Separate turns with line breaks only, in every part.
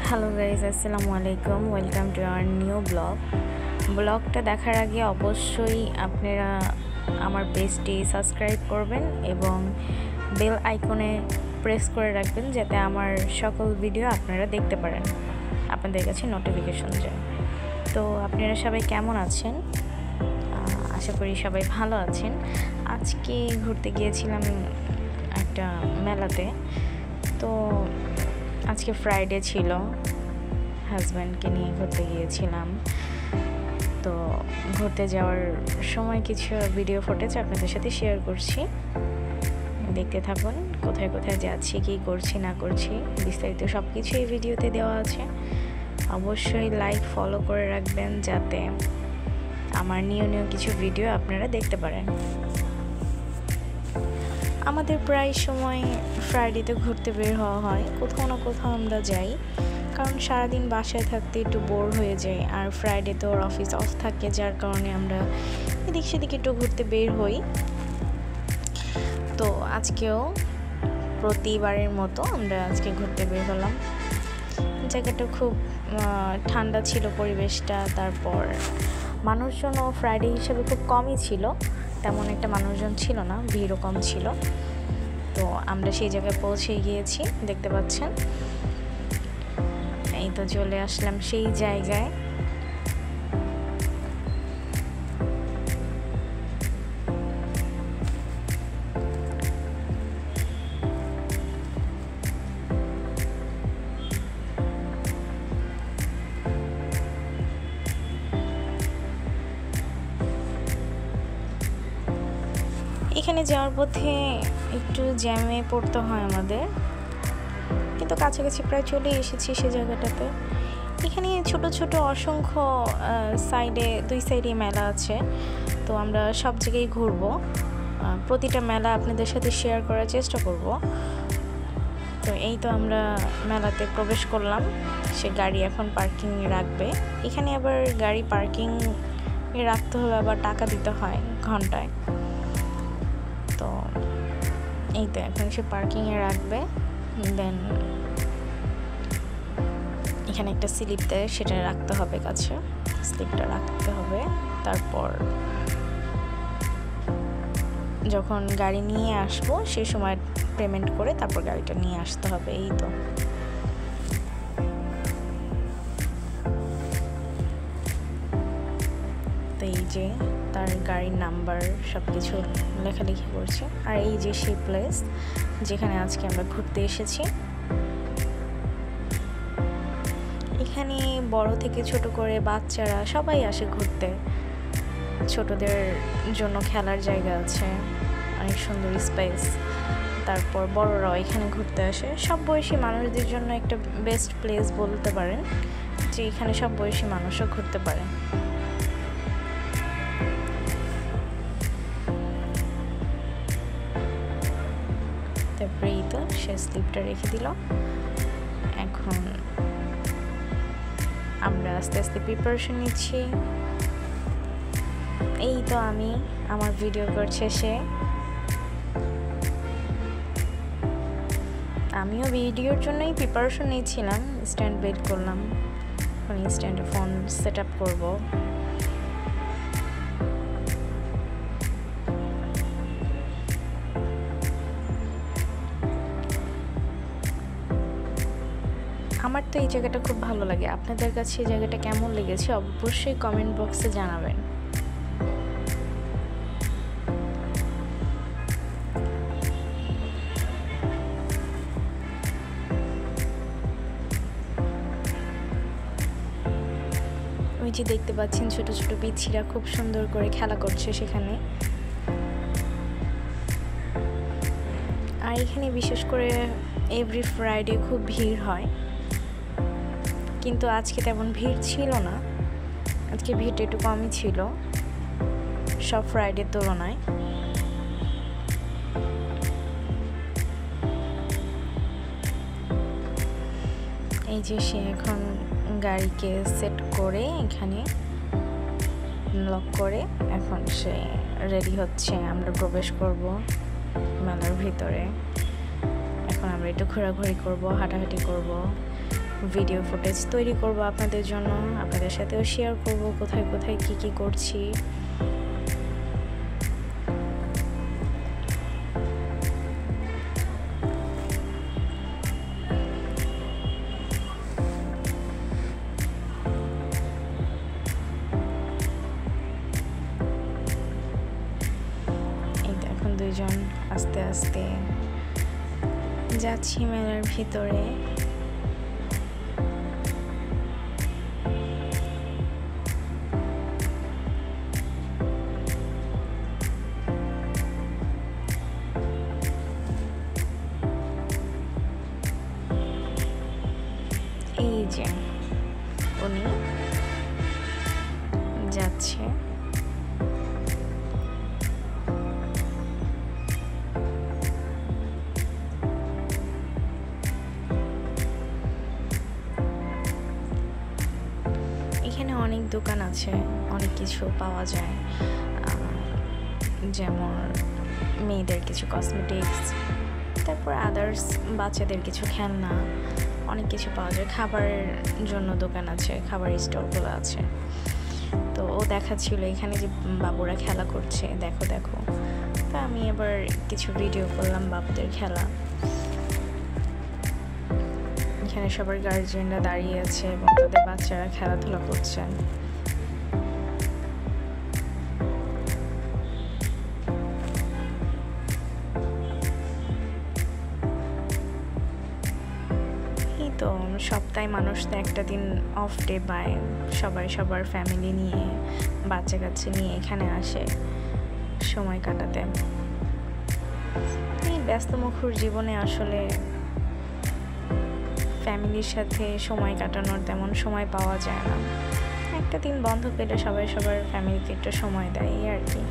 Hello guys, আসসালামু আলাইকুম। Welcome to our new ব্লগটা দেখার আগে অবশ্যই আপনারা আমার পেজটি সাবস্ক্রাইব করবেন এবং বেল আইকনে প্রেস করে রাখবেন যাতে আমার সকল ভিডিও আপনারা দেখতে পারেন, আপনাদের কাছে নোটিফিকেশন যায়। তো আপনারা সবাই কেমন আছেন? আশা করি সবাই ভালো আছেন। আজকে ঘুরতে গিয়েছিলাম একটা মেলাতে। তো আজকে ফ্রাইডে ছিল, হাজব্যান্ডকে নিয়ে ঘুরতে গিয়েছিলাম। তো ঘুরতে যাওয়ার সময় কিছু ভিডিও ফুটেজ আপনাদের সাথে শেয়ার করছি, দেখতে থাকুন। কোথায় কোথায় যাচ্ছি, কী করছি না করছি, বিস্তারিত সব কিছু এই ভিডিওতে দেওয়া আছে। অবশ্যই লাইক ফলো করে রাখবেন যাতে আমার নিউ কিছু ভিডিও আপনারা দেখতে পারেন। আমাদের প্রায় সময় ফ্রাইডেতে ঘুরতে বের হওয়া হয়, কোথাও না কোথাও আমরা যাই, কারণ সারাদিন বাসায় থাকতে একটু বোর হয়ে যায়। আর ফ্রাইডে তো ওর অফিস অফ থাকে, যার কারণে আমরা এদিক সেদিক একটু ঘুরতে বের হই। তো আজকেও প্রতিবারের মতো আমরা আজকে ঘুরতে বের হলাম। জায়গাটা খুব ঠান্ডা ছিল পরিবেশটা, তারপর মানুষজনও ফ্রাইডে হিসেবে খুব কমই ছিল, তেমন একটা মানুষজন ছিল না, ভিড়ও কম ছিল। তো আমরা সেই জায়গায় পৌঁছে গিয়েছি, দেখতে পাচ্ছেন। এই তো চলে আসলাম সেই জায়গায়। এখানে যাওয়ার পথে একটু জ্যামে পড়তে হয় আমাদের, কিন্তু কাছাকাছি প্রায় চলে এসেছি সে জায়গাটাতে। এখানে ছোট ছোট অসংখ্য দুই সাইডে মেলা আছে। তো আমরা সব জায়গায় ঘুরবো, প্রতিটা মেলা আপনাদের সাথে শেয়ার করার চেষ্টা করব। তো এই তো আমরা মেলাতে প্রবেশ করলাম। সে গাড়ি এখন পার্কিং রাখবে। এখানে আবার গাড়ি পার্কিং রাখতে হলে আবার টাকা দিতে হয় ঘন্টায়। তো এই তো এখন সে পার্কিংয়ে রাখবে। দেন এখানে একটা স্লিপ দেয়, সেটা রাখতে হবে কাছে, স্লিপটা রাখতে হবে। তারপর যখন গাড়ি নিয়ে আসবো সে সময় পেমেন্ট করে তারপর গাড়িটা নিয়ে আসতে হবে। এই তো এই যে তার গাড়ির নাম্বার সব কিছু লেখালেখি করছে। আর এই যে সেই প্লেস যেখানে আজকে আমরা ঘুরতে এসেছি। এখানে বড় থেকে ছোট করে বাচ্চারা সবাই আসে ঘুরতে। ছোটদের জন্য খেলার জায়গা আছে, অনেক সুন্দর স্পেস। তারপর বড়রাও এখানে ঘুরতে আসে। সব বয়সী মানুষদের জন্য একটা বেস্ট প্লেস বলতে পারেন, যে এখানে সব বয়সী মানুষও ঘুরতে পারে। তারপরে এই তো সে স্লিপটা রেখে দিল। এখন আমরা আস্তে আস্তে প্রিপারেশন নিচ্ছি। এই তো আমি আমার ভিডিও করছে সে, আমিও ভিডিওর জন্যই প্রিপারেশন নিচ্ছিলাম। স্ট্যান্ড বের করলাম, এখন স্ট্যান্ডে ফোন সেট আপ করবো। আমার তো এই জায়গাটা খুব ভালো লাগে। আপনাদের কাছে এই জায়গাটা কেমন লেগেছে অবশ্যই কমেন্ট বক্সে জানাবেন। ওই যে দেখতে পাচ্ছেন ছোট ছোট পিচ্ছিরা খুব সুন্দর করে খেলা করছে সেখানে। আর এখানে বিশেষ করে এভরি ফ্রাইডে খুব ভিড় হয়, কিন্তু আজকে তেমন ভিড় ছিল না। আজকে ভিড়টা একটু কমই ছিল সব ফ্রাইডের তুলনায়। এই যে সে এখন গাড়িকে সেট করে এখানে লক করে এখন সে রেডি হচ্ছে। আমরা প্রবেশ করব মেলার ভিতরে। এখন আমরা একটু ঘোরাঘুরি করব, হাঁটাহাঁটি করব। ভিডিও ফুটেজ তৈরি করব আপনাদের জন্য, আপনাদের সাথেও শেয়ার করব কোথায় কোথায় কি করছি। এখন দুইজন আস্তে আস্তে যাচ্ছি মেলার ভিতরে। এই যে উনি যাচ্ছে, এখানে অনেক দোকান আছে, অনেক কিছু পাওয়া যায়, যেমন মেয়েদের কিছু কসমেটিক্স, তারপর আদার্স বাচ্চাদের কিছু খেলনা, অনেক কিছু পাওয়া যায়। খাবারের জন্য দোকান আছে, খাবারের স্টলগুলো আছে। তো ও দেখাচ্ছিল এখানে যে বাবুরা খেলা করছে, দেখো দেখো। তো আমি এবার কিছু ভিডিও করলাম বাবুদের খেলা। এখানে সবার গার্জিয়ানরা দাঁড়িয়ে আছে এবং তাদের বাচ্চারা খেলাধুলা করছে। তো সপ্তাহে মানুষ তো একটা দিন অফ ডে পায়, সবাই সবার ফ্যামিলি নিয়ে বাচ্চা কাচ্চা নিয়ে এখানে আসে সময় কাটাতে। এই ব্যস্তমুখর জীবনে আসলে ফ্যামিলির সাথে সময় কাটানোর তেমন সময় পাওয়া যায় না। একটা দিন বন্ধ পেলে সবাই সবার ফ্যামিলিকে একটু সময় দেয়, এই আর কি।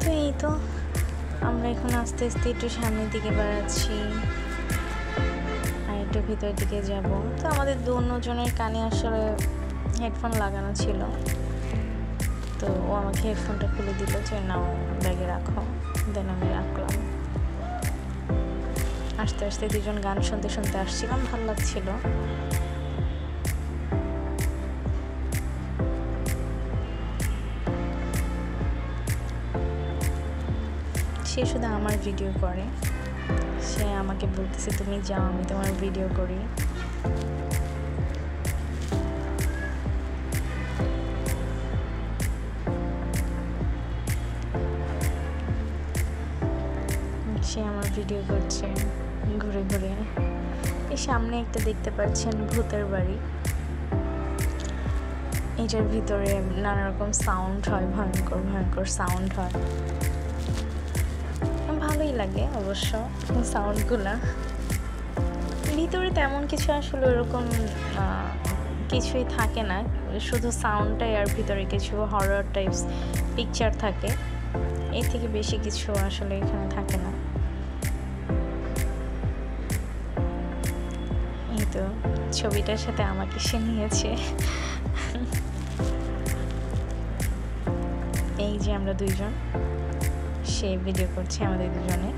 তো এই তো আমরা এখন আস্তে আস্তে একটু সামনের দিকে বাড়াচ্ছি আর একটু ভিতরের দিকে যাব। তো আমাদের দুজনের কানে আসলে হেডফোন লাগানো ছিল, তো ও আমাকে হেডফোনটা খুলে দিল যে নাও ব্যাগে রাখো, দেন আমি রাখলাম। আস্তে আস্তে দুজন গান শুনতে শুনতে আসছিলাম, ভালো লাগছিল। সে শুধু আমার ভিডিও করে, সে আমাকে বলতেছে তুমি যাও আমি তোমার ভিডিও করি। সে আমার ভিডিও করছে ঘুরে ঘুরে। এই সামনে একটা দেখতে পাচ্ছেন ভূতের বাড়ি, এটার ভিতরে নানা রকম সাউন্ড হয়, ভয়ঙ্কর ভয়ঙ্কর সাউন্ড হয়, ভালোই লাগে অবশ্য সাউন্ডগুলা। ভিতরে তেমন কিছু আসলে ওরকম কিছুই থাকে না, শুধু সাউন্ডটাই, আর ভিতরে কিছু হরর টাইপস পিকচার থাকে, এর থেকে বেশি কিছু আসলে এখানে থাকে না। এই তো ছবিটার সাথে আমাকে সে নিয়েছে। এই যে আমরা দুইজন, সে ভিডিও করছে আমাদের দুজনে।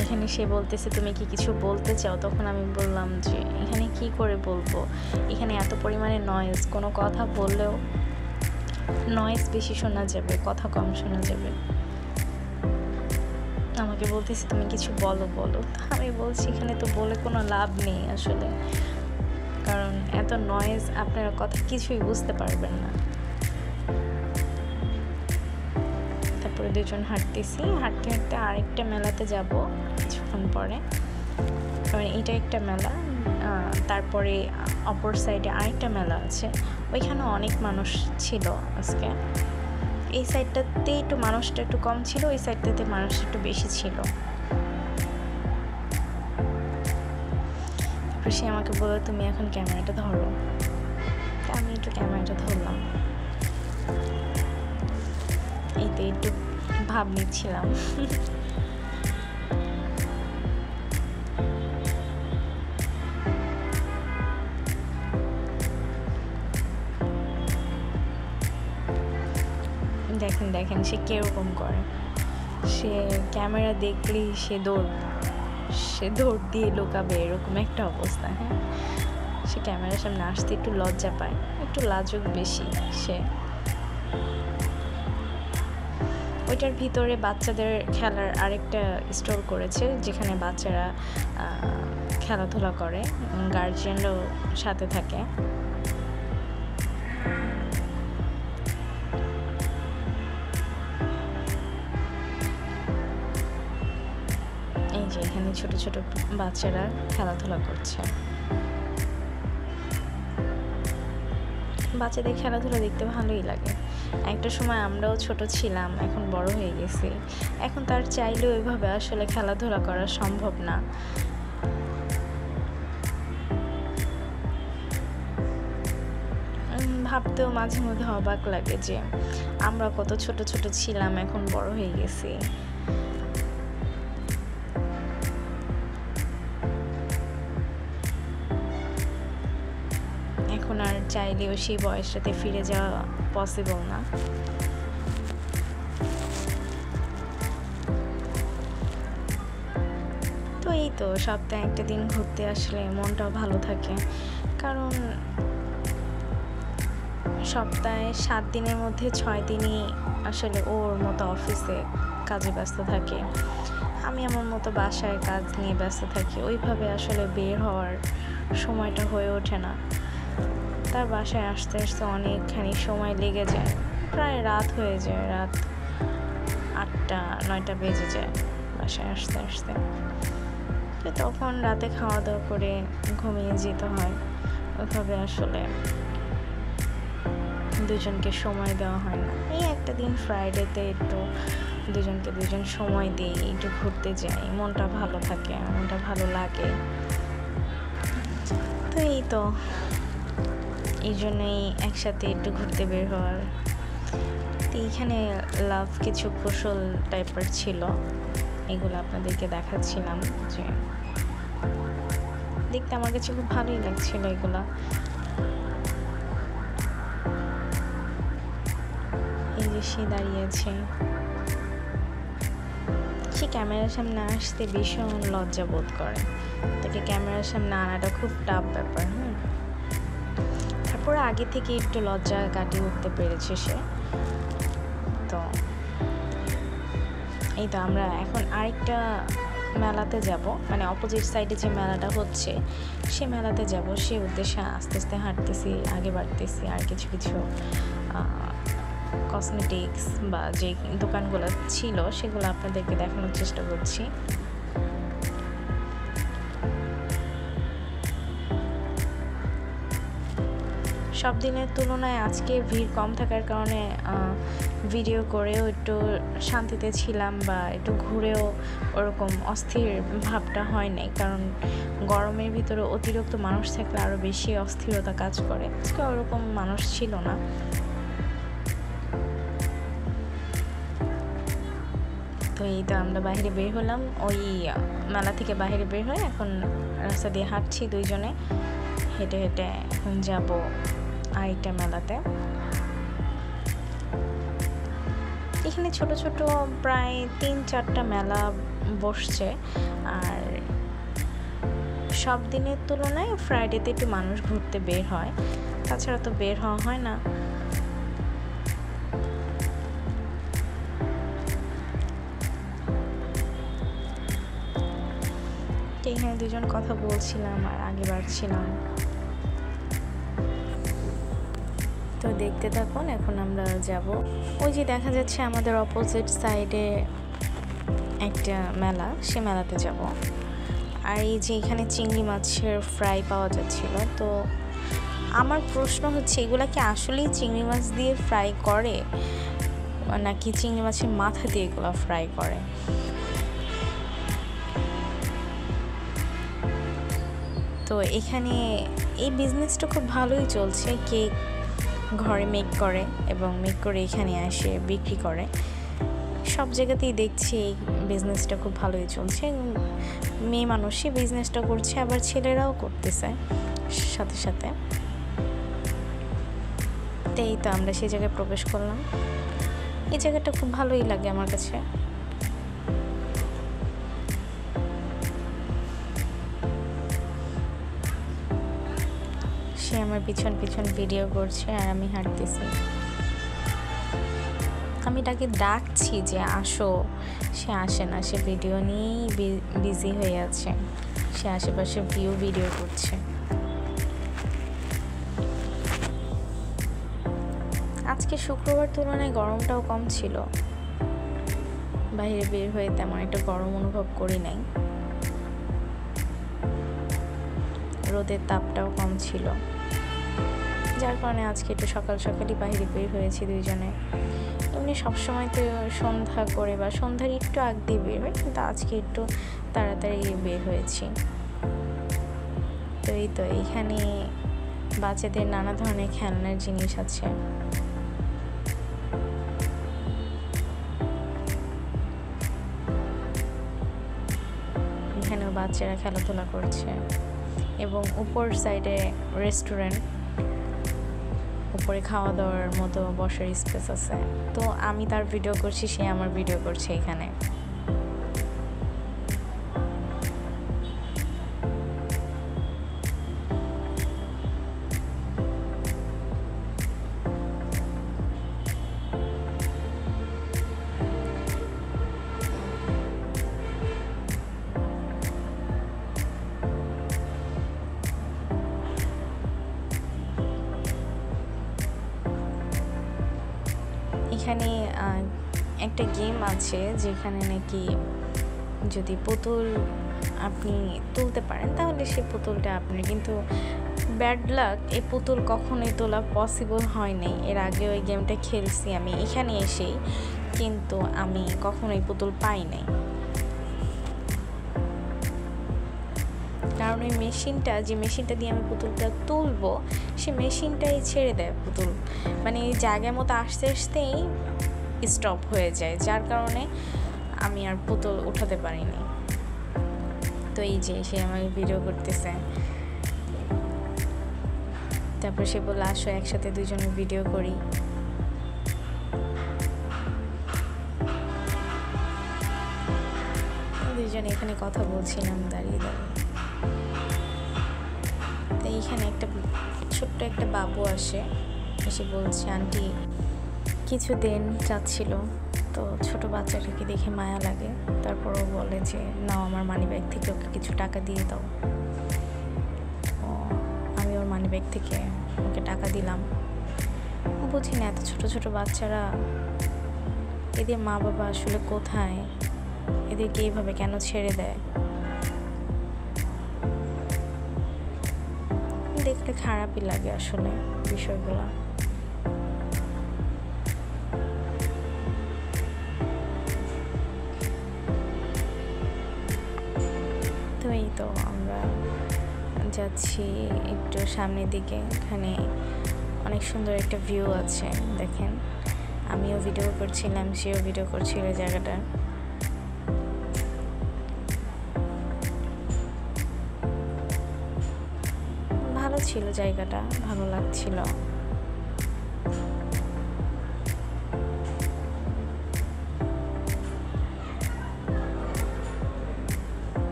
এখানে সে বলতেছে তুমি কি কিছু বলতে চাও? তখন আমি বললাম যে এখানে কি করে বলবো, এখানে এত পরিমাণে নয়েজ, কোনো কথা বললেও নয়েজ বেশি শোনা যাবে, কথা কম শোনা যাবে। আমাকে বলতেছে তুমি কিছু বলো বলো। আমি বলছি এখানে তো বলে কোনো লাভ নেই আসলে, কারণ এত নয়েজ, আপনারা কথা কিছুই বুঝতে পারবেন না। তারপরে দুজন হাঁটতেছি, হাঁটতে হাঁটতে আরেকটা মেলাতে যাব কিছুক্ষণ পরে, কারণ এটা একটা মেলা, তারপরে অপর সাইডে আরেকটা মেলা আছে, ওইখানে অনেক মানুষ ছিল আজকে। এই সাইডটাতে একটু মানুষটা একটু কম ছিল, ওই সাইডটাতে মানুষটা একটু বেশি ছিল। তারপর সে আমাকে বললো তুমি এখন ক্যামেরাটা ধরো, তা আমি একটু ক্যামেরাটা ধরলাম। এইতে একটু ভাব নিচ্ছিলাম। দেখেন দেখেন সে কিরকম করে, সে ক্যামেরা দেখলেই সে দৌড় দিয়ে লুকাবে, এরকম একটা অবস্থা। হ্যাঁ, সে ক্যামেরার সামনে আসতে একটু লজ্জা পায়, একটু লাজুক বেশি সে। ওইটার ভিতরে বাচ্চাদের খেলার আরেকটা স্টল করেছে, যেখানে বাচ্চারা খেলাধুলা করে, গার্জিয়ানরাও সাথে থাকে। এই যে এখানে ছোট ছোট বাচ্চারা খেলাধুলা করছে। বাচ্চাদের খেলাধুলা দেখতে ভালোই লাগে। একটা সময় আমরাও ছোট ছিলাম, এখন বড় হয়ে গেছি, এখন তার চাইলেও এভাবে আসলে খেলাধুলা করা সম্ভব না। ভাবতেও মাঝে মধ্যে অবাক লাগে যে আমরা কত ছোট ছোট ছিলাম, এখন বড় হয়ে গেছি। এখন আর চাইলেও সেই বয়সটাতে ফিরে যাওয়া পসিবল না। তো এই তো, সপ্তাহে একটা দিন ঘুরতে আসলে মনটাও ভালো থাকে, কারণ সপ্তাহে 7 দিনের মধ্যে 6 দিনই আসলে ওর মতো অফিসে কাজে ব্যস্ত থাকে, আমি আমার মতো বাসায় কাজ নিয়ে ব্যস্ত থাকি। ওইভাবে আসলে বের হওয়ার সময়টা হয়ে ওঠে না। তার বাসায় আসতে আসতে অনেকখানি সময় লেগে যায়, প্রায় রাত হয়ে যায়, রাত 8টা 9টা বেজে যায় বাসায় আসতে আসতে। তো তখন রাতে খাওয়া দাওয়া করে ঘুমিয়ে যেতে হয়। ওইভাবে আসলে দুজনকে সময় দেওয়া হয় না। এই একটা দিন ফ্রাইডেতে একটু দুজন সময় দিই, একটু ঘুরতে যাই, মনটা ভালো থাকে, মনটা ভালো লাগে। তো এই তো, এই জন্যই একসাথে একটু ঘুরতে বের হওয়ার। তো এইখানে লাভ কিছু কৌশল টাইপের ছিল, এগুলো আপনাদেরকে দেখাচ্ছিলাম, যে দেখতে আমার কাছে খুব ভালোই লাগছিল এগুলা। এই যে সে দাঁড়িয়েছে, সে ক্যামেরার সামনে আসতে ভীষণ লজ্জা বোধ করে, তাকে ক্যামেরার সামনে আনাটা খুব টাফ ব্যাপার। তারপরে আগে থেকে একটু লজ্জা কাটিয়ে উঠতে পেরেছে সে। তো এই তো, আমরা এখন আরেকটা মেলাতে যাব, মানে অপোজিট সাইডে যে মেলাটা হচ্ছে সে মেলাতে যাব, সে উদ্দেশ্যে আস্তে আস্তে হাঁটতেছি, আগে বাড়তেছি। আর কিছু কিছু কসমেটিক্স বা যে দোকানগুলো ছিল সেগুলো আপনাদেরকে দেখানোর চেষ্টা করছি। সব দিনের তুলনায় আজকে ভিড় কম থাকার কারণে ভিডিও করেও একটু শান্তিতে ছিলাম, বা একটু ঘুরেও ওরকম অস্থির ভাবটা হয় নাই, কারণ গরমের ভিতরে অতিরিক্ত মানুষ থাকলে আরও বেশি অস্থিরতা কাজ করে। আজকে ওরকম মানুষ ছিল না। তো এই তো, আমরা বাইরে বের হলাম, ওই মেলা থেকে বাইরে বের হয়ে এখন রাস্তা দিয়ে হাঁটছি দুইজনে, হেঁটে হেঁটে এখন যাব আরেকটা মেলাতে। এখানে ছোট ছোট প্রায় 3-4টা মেলা বসছে, আর সব দিনের তুলনায় ফ্রাইডেতে একটু মানুষ ঘুরতে বের হয়, তাছাড়া তো বের হওয়া হয় না। এখানে দুজন কথা বলছিলাম আর আগে বাড়ছিলাম। তো দেখতে থাকুন, এখন আমরা যাব, ওই যে দেখা যাচ্ছে আমাদের অপোজিট সাইডে একটা মেলা, সে মেলাতে যাব। আর এই যে এখানে চিংড়ি মাছের ফ্রাই পাওয়া যাচ্ছিল। তো আমার প্রশ্ন হচ্ছে, এগুলা কি আসলেই চিংড়ি মাছ দিয়ে ফ্রাই করে, নাকি চিংড়ি মাছের মাথা দিয়ে এগুলো ফ্রাই করে? তো এখানে এই বিজনেসটা খুব ভালোই চলছে। কেক ঘরে মেক করে এবং মেক করে এখানে এসে বিক্রি করে। সব জায়গাতেই দেখছি এই বিজনেসটা খুব ভালোই চলছে। মেয়ে মানুষই বিজনেসটা করছে, আবার ছেলেরাও করতেছে সাথে সাথে। এই তো, আমরা সেই জায়গায় প্রবেশ করলাম। এই জায়গাটা খুব ভালোই লাগে আমার কাছে। আমার পিছন পিছন ভিডিও করছে আর আমি হাঁটতেছি। আমি তাকে ডাকছি যে আসো, সে আসে না, সে ভিডিও নিয়েই বিজি হয়ে আছে, সে আশেপাশে ভিডিও করছে। আজকে শুক্রবার তুলনায় গরমটাও কম ছিল, বাইরে বের হয়ে তেমন একটা গরম অনুভব করি নাই, রোদের তাপটাও কম ছিল, যার কারণে আজকে একটু সকাল সকালই বাইরে বের হয়েছি দুইজনে। এমনি সবসময় তো সন্ধ্যা করে বা সন্ধ্যার একটু আগ দিয়ে বের হয়, কিন্তু আজকে একটু তাড়াতাড়ি বের হয়েছি। তো এই তো এইখানে বাচ্চাদের নানা ধরনের খেলনার জিনিস আছে। এখানেও বাচ্চারা খেলাধুলা করছে এবং উপর সাইডে রেস্টুরেন্ট, উপরে খাওয়া দাওয়ার মতো বসার স্পেস আছে। তো আমি তার ভিডিও করছি, সে আমার ভিডিও করছে এখানে। এখানে একটা গেম আছে যেখানে নাকি যদি পুতুল আপনি তুলতে পারেন তাহলে সেই পুতুলটা আপনার, কিন্তু ব্যাড লাক, এই পুতুল কখনোই তোলা পসিবল হয়নি। এর আগে ওই গেমটা খেলছি আমি এখানে এসেই, কিন্তু আমি কখনোই পুতুল পাই নাই, কারণ ওই মেশিনটা, যে মেশিনটা দিয়ে আমি পুতুলটা তুলবো, সে মেশিনটাই ছেড়ে দেয় পুতুল, মানে এই জায়গার মতো আসতে আসতেই স্টপ হয়ে যায়, যার কারণে আমি আর পুতুল উঠাতে পারিনি। তো এই যে সে আমাকে ভিডিও করতেছে, তারপর সে বলল আসো একসাথে দুজনে ভিডিও করি। দুজনে এখানে কথা বলছিলাম দাঁড়িয়ে দাঁড়িয়ে। তো এইখানে একটা ছোট্ট একটা বাবু আসে, এসে বলছে আন্টি কিছু দেন চাচ্ছিল। তো ছোট বাচ্চাটাকে দেখে মায়া লাগে, তারপরও বলে যে নাও আমার মানি ব্যাগ থেকে ওকে কিছু টাকা দিয়ে দাও। আমি ওর মানি ব্যাগ থেকে ওকে টাকা দিলাম। বুঝি না এত ছোট ছোট বাচ্চারা, এদের মা বাবা আসলে কোথায়, এদেরকে এইভাবে কেন ছেড়ে দেয়, দেখলে খারাপই লাগে আসলে বিষয়গুলো। তো এই তো আমরা যাচ্ছি একটু সামনের দিকে, এখানে অনেক সুন্দর একটা ভিউ আছে দেখেন। আমিও ভিডিও করছিলাম, সেও ভিডিও করছিল জায়গাটা। ভালো ছিল জায়গাটা, ভালো লাগছিল।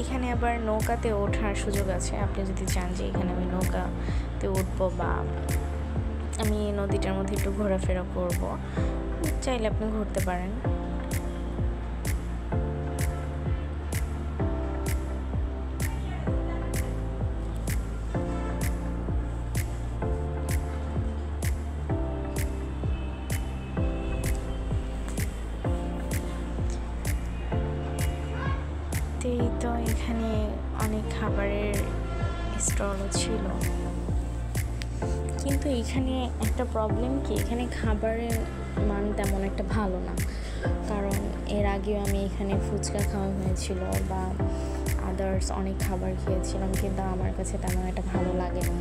এখানে আবার নৌকাতে ওঠার সুযোগ আছে, আপনি যদি চান যে এখানে আমি নৌকাতে উঠবো বা আমি নদীটার মধ্যে একটু ঘোরাফেরা করব, চাইলে আপনি ঘুরতে পারেন। তো এখানে অনেক খাবারের স্টলও ছিল, কিন্তু এখানে একটা প্রবলেম কি, এখানে খাবারের মান তেমন একটা ভালো না, কারণ এর আগেও আমি এখানে ফুচকা খাওয়া হয়েছিল বা আদার্স অনেক খাবার খেয়েছিলাম, কিন্তু আমার কাছে তেমন একটা ভালো লাগেনি,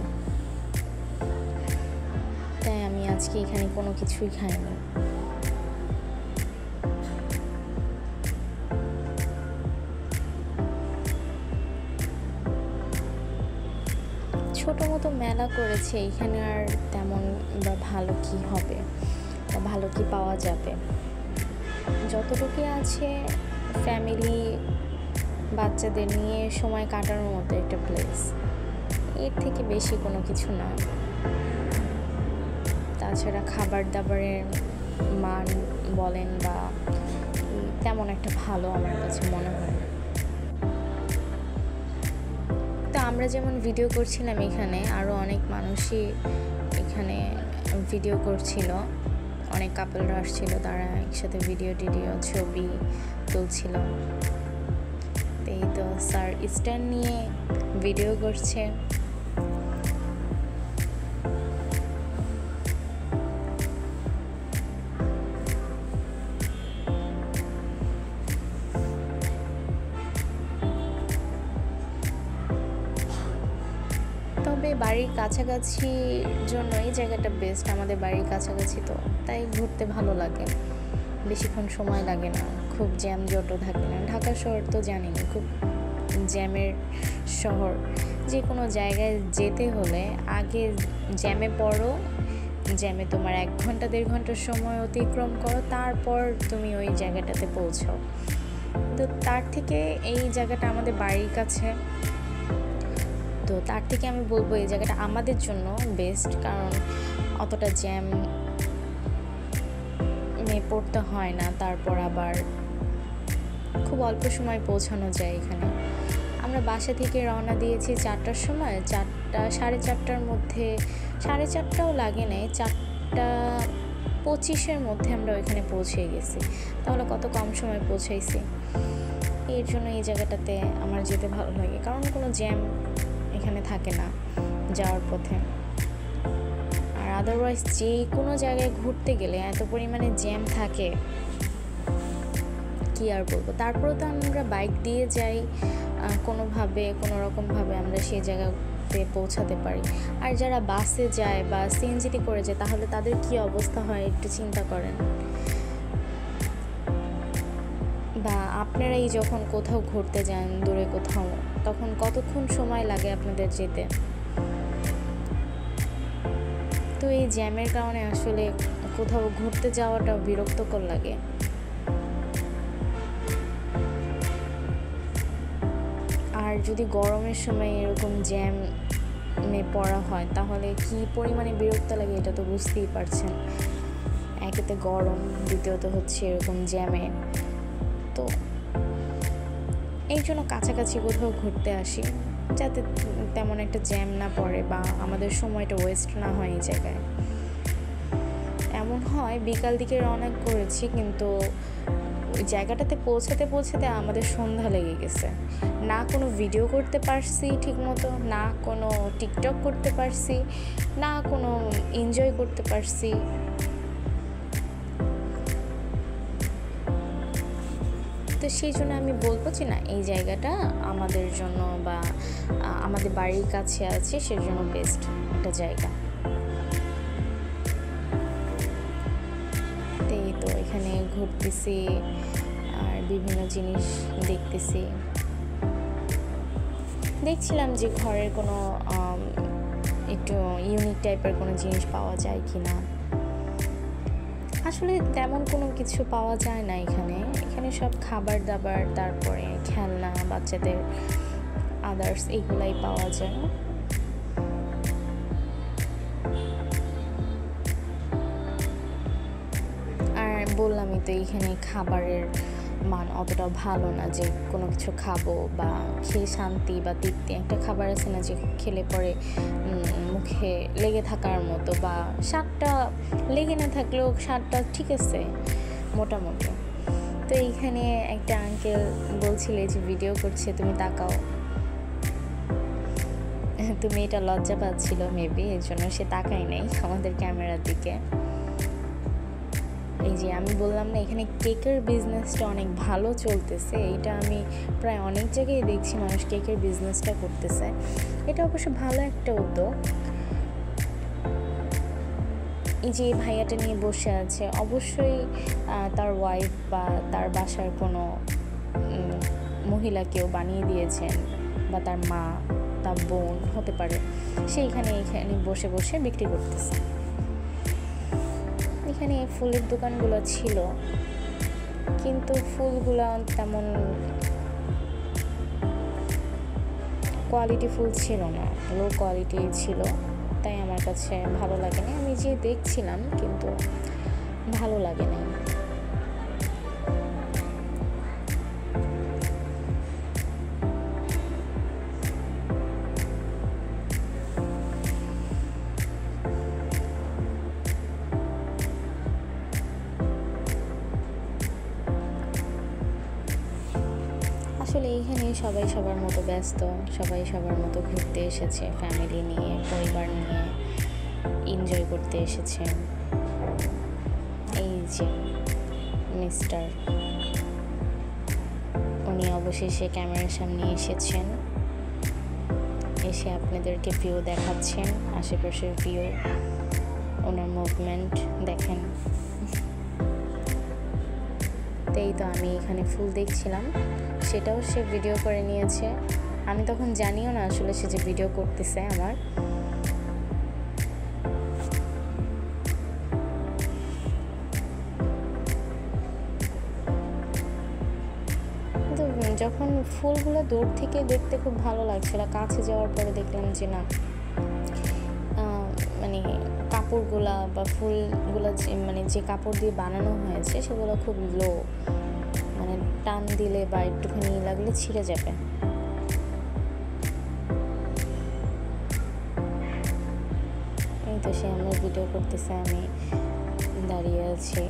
তাই আমি আজকে এখানে কোনো কিছুই খাইনি। ছোটো মতো মেলা করেছে এখানে, আর তেমন বা ভালো কি হবে বা ভালো কি পাওয়া যাবে, যতটুকু আছে ফ্যামিলি বাচ্চাদের নিয়ে সময় কাটানোর মতো একটা প্লেস। এর থেকে বেশি কোনো কিছু না। তাছাড়া খাবার দাবারের মান বলেন বা তেমন একটা ভালো আমার কাছে মনে হয় না। তো আমরা যেমন ভিডিও করছিলাম এখানে, আরও অনেক মানুষই এখানে ভিডিও করছিল, অনেক কাপলরা আসছিল, তারা একসাথে ভিডিও ছবি তুলছিল। এই তো স্যার স্ট্যান্ড নিয়ে ভিডিও করছে। তবে বাড়ির কাছাকাছি জন্য এই জায়গাটা বেস্ট। আমাদের বাড়ির কাছাকাছি তো তাই ঘুরতে ভালো লাগে, বেশিক্ষণ সময় লাগে না, খুব জ্যাম জটও থাকে না। ঢাকা শহর তো জানিনি, খুব জ্যামের শহর। যে কোনো জায়গায় যেতে হলে আগে জ্যামে পড়ো, জ্যামে তোমার 1 ঘন্টা 1.5 ঘন্টার সময় অতিক্রম করো, তারপর তুমি ওই জায়গাটাতে পৌঁছাও। তো তার থেকে এই জায়গাটা আমাদের বাড়ির কাছে, তো তার থেকে আমি বলবো এই জায়গাটা আমাদের জন্য বেস্ট, কারণ অতটা জ্যাম পড়তে হয় না। তারপর আবার খুব অল্প সময় পৌঁছানো যায় এখানে। আমরা বাসা থেকে রওনা দিয়েছি 4টার সময়, 4:30টার মধ্যে, 4:30টাও লাগে নাই, 4:25-এর মধ্যে আমরা ওইখানে পৌঁছে গেছি। তাহলে কত কম সময় পৌঁছাইছি। এর জন্য এই জায়গাটাতে আমার যেতে ভালো লাগে, কারণ কোনো জ্যাম এখানে থাকে না যাওয়ার পথে। আর আদারওয়াইজ যে কোনো জায়গায় ঘুরতে গেলে এত পরিমাণে জ্যাম থাকে, কি আর বলবো। তারপরেও তো আমরা বাইক দিয়ে যাই, কোনোরকমভাবে আমরা সেই জায়গাতে পৌঁছাতে পারি। আর যারা বাসে যায় বা সিএনজিতে করে যায়, তাহলে তাদের কি অবস্থা হয় একটু চিন্তা করেন। বা আপনারাই যখন কোথাও ঘুরতে যান দূরে কোথাও, তখন কতক্ষণ সময় লাগে আপনাদের যেতে। তো এই জ্যামের কারণে আসলে কোথাও ঘুরতে যাওয়াটাও বিরক্তকর লাগে। আর যদি গরমের সময় এরকম জ্যামে পড়া হয়, তাহলে কি পরিমাণে বিরক্ত লাগে এটা তো বুঝতেই পারছেন। একেতে গরম, দ্বিতীয়ত হচ্ছে এরকম জ্যামে। তো এই জন্য কাছাকাছি কোথাও ঘুরতে আসি, যাতে তেমন একটা জ্যাম না পড়ে বা আমাদের সময়টা ওয়েস্ট না হয় এই জায়গায়। এমন হয় বিকাল দিকে রওনা করেছি, কিন্তু ওই জায়গাটাতে পৌঁছাতে আমাদের সন্ধ্যা লেগে গেছে। না কোনো ভিডিও করতে পারছি ঠিকমতো, না কোনো টিকটক করতে পারছি, না কোনো এনজয় করতে পারছি। তো সেই জন্য আমি বলবো যে না, এই জায়গাটা আমাদের জন্য বা আমাদের বাড়ির কাছে আছে, সেজন্য বেস্ট একটা জায়গা। তো এখানে ঘুরতেছি আর বিভিন্ন জিনিস দেখছিলাম যে ঘরের কোনো একটু ইউনিক টাইপের কোনো জিনিস পাওয়া যায় কি না। আসলে তেমন কোনো কিছু পাওয়া যায় না এখানে সব খাবার দাবার, তারপরে খেলনা, বাচ্চাদের আদার্স এগুলাই পাওয়া যায়। আর বললামই তো এইখানে খাবারের মান অতটা ভালো না যে কোনো কিছু খাবো বা খেয়ে শান্তি বা তৃপ্তি। একটা খাবার আছে না যে খেলে পরে মুখে লেগে থাকার মতো, বা স্বাদটা লেগে না থাকলেও স্বাদটা ঠিক আছে মোটামুটি। তো এইখানে একটা আঙ্কেল বলছিলে যে ভিডিও করছে, তুমি তাকাও। তুমি এটা লজ্জা পাচ্ছিল মেবি, এর জন্য সে তাকাই নাই আমাদের ক্যামেরার দিকে। এই যে আমি বললাম না, এখানে কেকের বিজনেসটা অনেক ভালো চলতেছে। এইটা আমি প্রায় অনেক জায়গায় দেখছি মানুষ কেকের বিজনেসটা করতেছে। এটা অবশ্য ভালো একটা উদ্যোগ। এই যে ভাইয়াটা নিয়ে বসে আছে, অবশ্যই তার ওয়াইফ বা তার বাসার কোনো মহিলা কেউ বানিয়ে দিয়েছেন, বা তার মা, তার বোন হতে পারে, সে এখানে বসে বসে বিক্রি করতেছে। এখানে ফুলের দোকানগুলো ছিল, কিন্তু ফুলগুলো তেমন কোয়ালিটিফুল ছিল না, লো কোয়ালিটি ছিল, তাই আমার কাছে ভালো লাগেনি। আমি যে দেখছিলাম কিন্তু ভালো লাগে নাই। আসলে এইখানে সবাই সবার মতো ব্যস্ত, সবাই সবার মতো ঘুরতে এসেছে, ফ্যামিলি নিয়ে, পরিবার নিয়ে এনজয় করতে এসেছে। এই যে মিস্টার, উনি অবশেষে ক্যামেরার সামনে এসেছেন, এসে আপনাদেরকে ভিউ দেখাচ্ছেন, আশেপাশের ভিউ, ওনার মুভমেন্ট দেখেন। এই তো আমি এখানে ফুল দেখছিলাম, সেটাও সে ভিডিও করে নিয়েছে। আমি তখন জানিও না আসলে সে যে ভিডিও করতেছে আমার। কিন্তু যখন ফুলগুলো দূর থেকে দেখতে খুব ভালো লাগছিল, কাছে যাওয়ার পরে দেখলাম যে না, মানে কাপড়গুলা বা ফুলগুলো মানে যে কাপড় দিয়ে বানানো হয়েছে সেগুলো খুব লো, মানে টান দিলে বা একটুখানি লাগলে ছিঁড়ে যাবে। এই তো সে আমার ভিডিও করতেছে, আমি দাঁড়িয়ে আছি।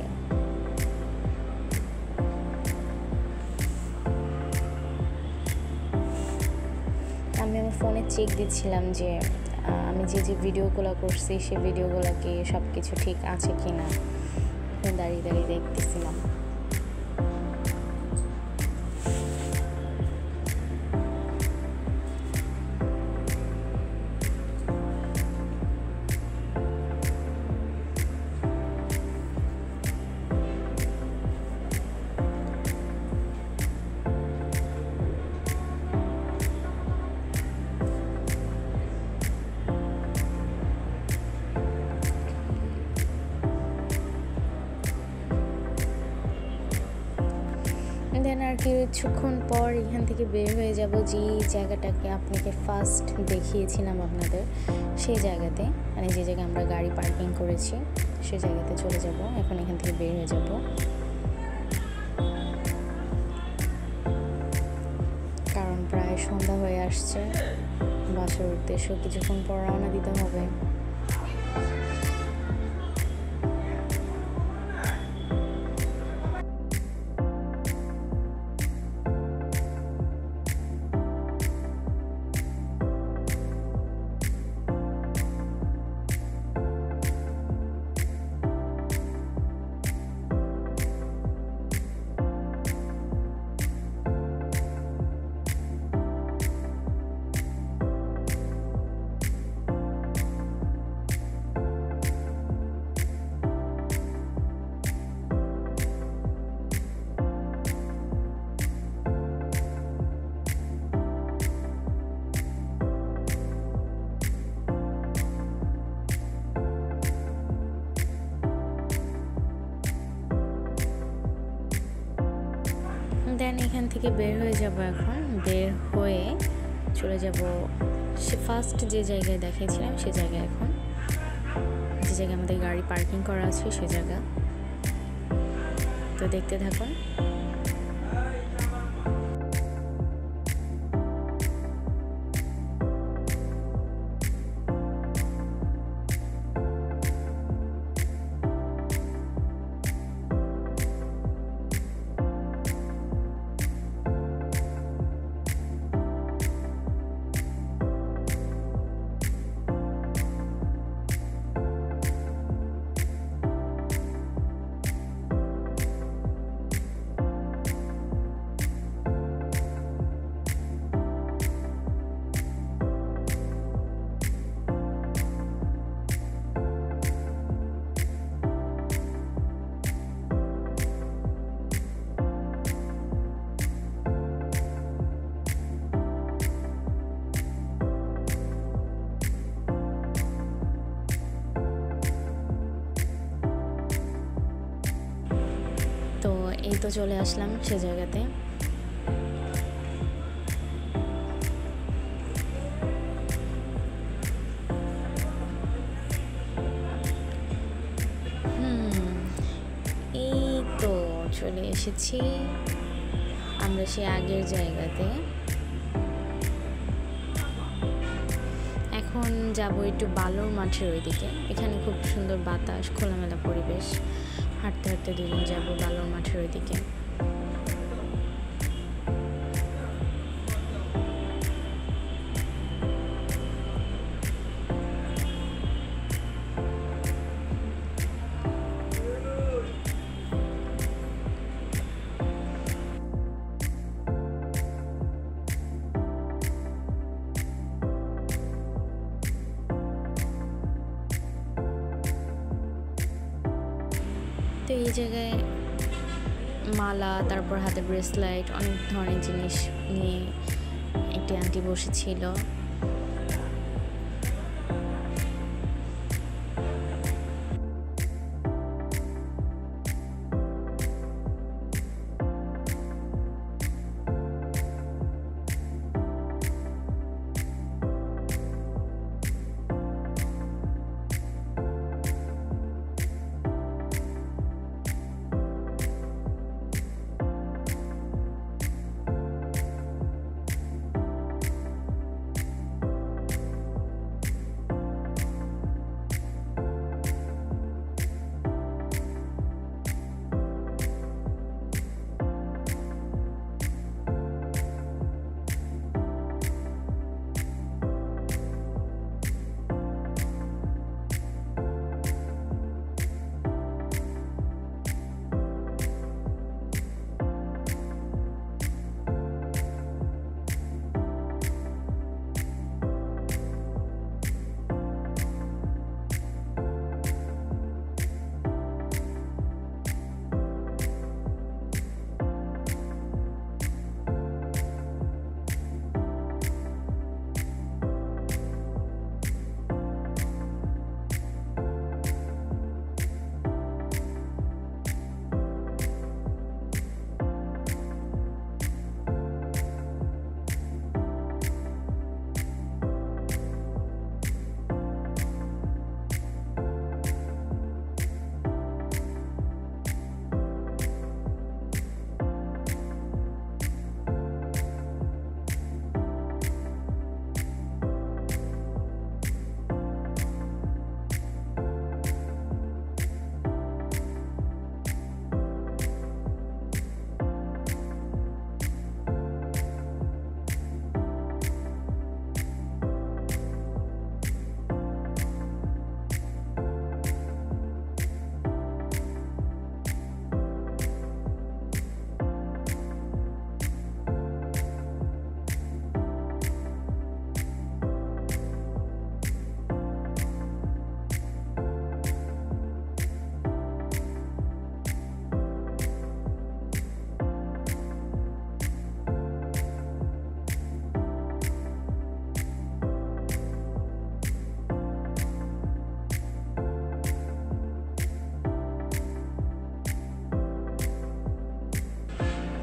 আমি আমার ফোনে চেক দিচ্ছিলাম যে আমি যে যে ভিডিওগুলো করছি সে ভিডিওগুলোকে সব কিছু ঠিক আছে কি না, দাঁড়িয়ে দাঁড়িয়ে দেখতেছিলাম। দেন আর কি কিছুক্ষণ পর এখান থেকে বের হয়ে যাব, যে জায়গাটাকে আপনাকে ফার্স্ট দেখিয়েছিলাম আপনাদের, সেই জায়গাতে, মানে যে জায়গায় আমরা গাড়ি পার্কিং করেছি সেই জায়গাতে চলে যাব। এখন এখান থেকে বের হয়ে যাব, কারণ প্রায় সন্ধ্যা হয়ে আসছে, বাসার উদ্দেশ্য কিছুক্ষণ পর রওনা দিতে হবে। দেন এখান থেকে বের হয়ে যাব। এখন বের হয়ে চলে যাব সে ফার্স্ট যে জায়গায় দেখিয়েছিলাম সে জায়গায়, এখন যে জায়গায় আমাদের গাড়ি পার্কিং করা আছে সে জায়গা। তো দেখতে থাকুন। তো এই তো চলে আসলাম সে জায়গাতে। চলে এসেছি আমরা সেই আগের জায়গাতে। এখন যাব একটু বালুর মাঠের ওইদিকে। এখানে খুব সুন্দর বাতাস, খোলামেলা পরিবেশ। হাঁটতে হাঁটতে দুজন যাব বালুর মাঠের ওইদিকে। তো এই জায়গায় মালা, তারপর হাতে ব্রেসলাইট, অনেক ধরনের জিনিস নিয়ে একটি আন্টি বসেছিল।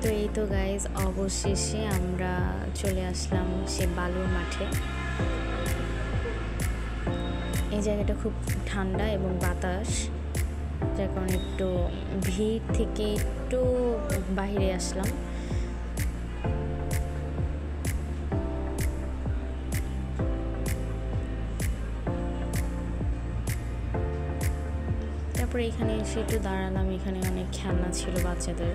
তো এই তো গাইজ, অবশেষে আমরা চলে আসলাম সে বালুর মাঠে। এই জায়গাটা খুব ঠান্ডা এবং বাতাস, যার কারণে একটু ভিড় থেকে একটু বাইরে আসলাম। তারপরে এখানে এসে একটু দাঁড়ালাম। এখানে অনেক খেলনা ছিল বাচ্চাদের।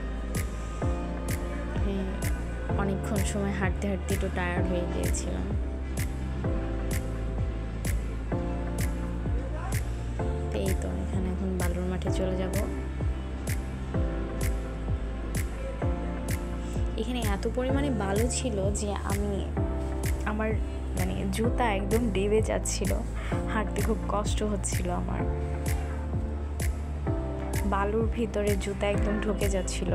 অনেকক্ষণ সময় হাঁটতে হাঁটতে একটু টায়ার্ড হয়ে গিয়েছিলাম। এই তো এখানে এখন বালুর মাঠে চলে যাব। এখানে এত পরিমাণে বালু ছিল যে আমার জুতা একদম ডেবে যাচ্ছিল, হাঁটতে খুব কষ্ট হচ্ছিল আমার। বালুর ভিতরে জুতা একদম ঢুকে যাচ্ছিল।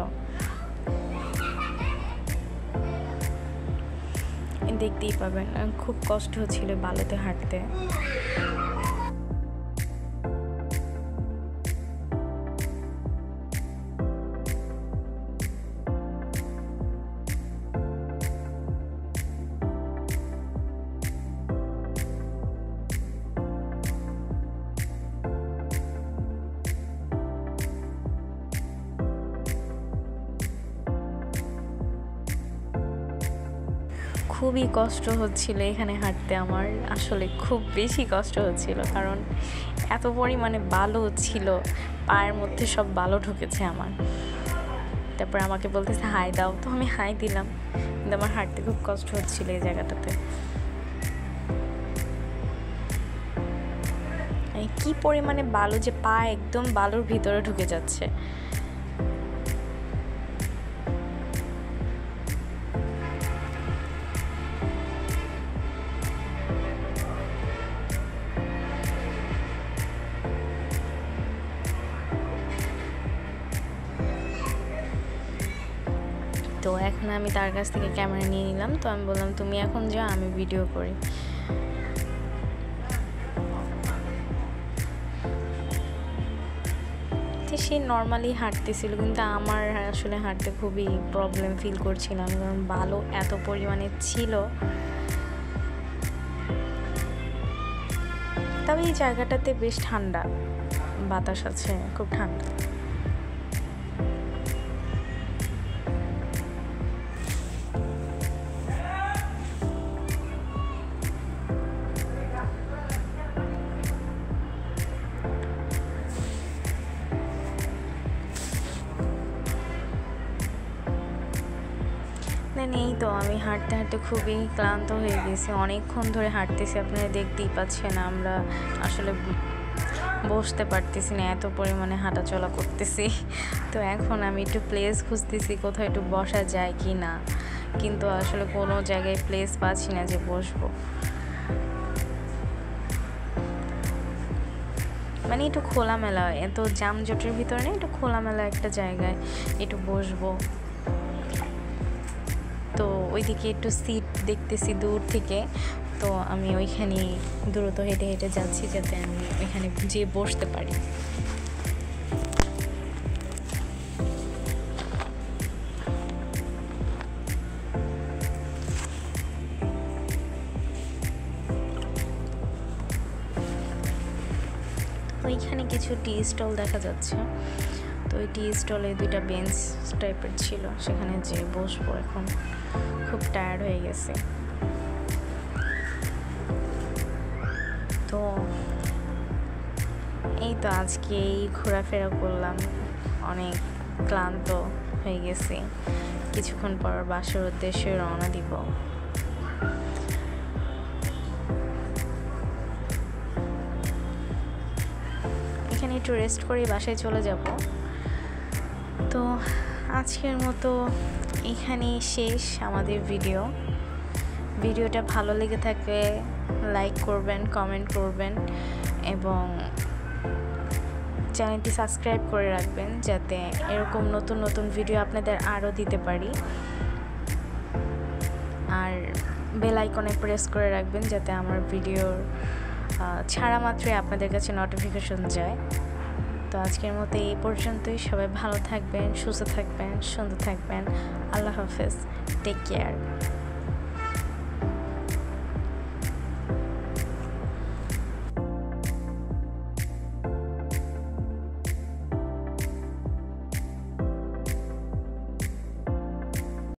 দেখতেই পাবেন খুব কষ্ট হচ্ছিল বালুতে হাঁটতে। খুবই কষ্ট হচ্ছিল এখানে হাঁটতে, আমার আসলে খুব বেশি কষ্ট হচ্ছিল, কারণ এত পরিমাণে বালু ছিল, পায়ের মধ্যে সব বালু ঢুকেছে আমার। তারপর আমাকে বলতেছে হাই দাও, তো আমি হাই দিলাম, কিন্তু আমার হাঁটতে খুব কষ্ট হচ্ছিল এই জায়গাটাতে। কি পরিমাণে বালু যে পা একদম বালুর ভিতরে ঢুকে যাচ্ছে। তো এখন আমি তার কাছ থেকে ক্যামেরা নিয়ে নিলাম, তো আমি বললাম তুমি এখন যাও, আমি ভিডিও করি। সে নর্মালি হাঁটতেছিল, কিন্তু আমার আসলে হাঁটতে খুবই প্রবলেম ফিল করছিলাম, কারণ বালু এত পরিমাণে ছিল। তবে এই জায়গাটাতে বেশ ঠান্ডা, বাতাস আছে, খুব ঠান্ডা। এই তো আমি হাঁটতে হাঁটতে খুবই ক্লান্ত হয়ে গেছি, অনেকক্ষণ ধরে হাঁটতেছি, আপনারা দেখতেই পাচ্ছেন। আমরা আসলে বসতে পারতেছি না, এত পরিমাণে হাঁটা চলা করতেছি। তো এখন আমি একটু প্লেস খুঁজতেছি কোথাও একটু বসা যায় কি না, কিন্তু আসলে কোনো জায়গায় প্লেস পাচ্ছি না যে বসবো। মানে একটু খোলামেলা, এত যানজটের ভিতরে না, একটু খোলামেলা একটা জায়গায় একটু বসবো। তো ওইদিকে একটু সিট দেখতেছি দূর থেকে, তো আমি ওইখানে দ্রুত হেঁটে হেঁটে যাচ্ছি যাতে আমি ওইখানে যেয়ে বসতে পারি। ওইখানে কিছু টি স্টল দেখা যাচ্ছে, তো ওই টি স্টলে দুইটা বেঞ্চ টাইপের ছিল, সেখানে যেয়ে বসবো। এখন খুব টায়ার্ড হয়ে গেছে, তো এই তো আজকে এই ঘোরাফেরা করলাম, অনেক ক্লান্ত হয়ে গেছি। কিছুক্ষণ পর বাসার উদ্দেশ্যে রওনা দিব। এখানে একটু রেস্ট করে বাসায় চলে যাব। তো আজকের মতো এখানেই শেষ আমাদের ভিডিওটা ভালো লেগে থাকলে লাইক করবেন, কমেন্ট করবেন এবং চ্যানেলটি সাবস্ক্রাইব করে রাখবেন, যাতে এরকম নতুন নতুন ভিডিও আপনাদের আরও দিতে পারি। আর বেল আইকনে প্রেস করে রাখবেন, যাতে আমার ভিডিওর ছাড়া মাত্রই আপনাদের কাছে নোটিফিকেশন যায়। তো আজকের মতো এই পর্যন্তই। সবাই ভালো থাকবেন, সুস্থ থাকবেন, সুন্দর থাকবেন। আল্লাহ হাফেজ, টেক কেয়ার।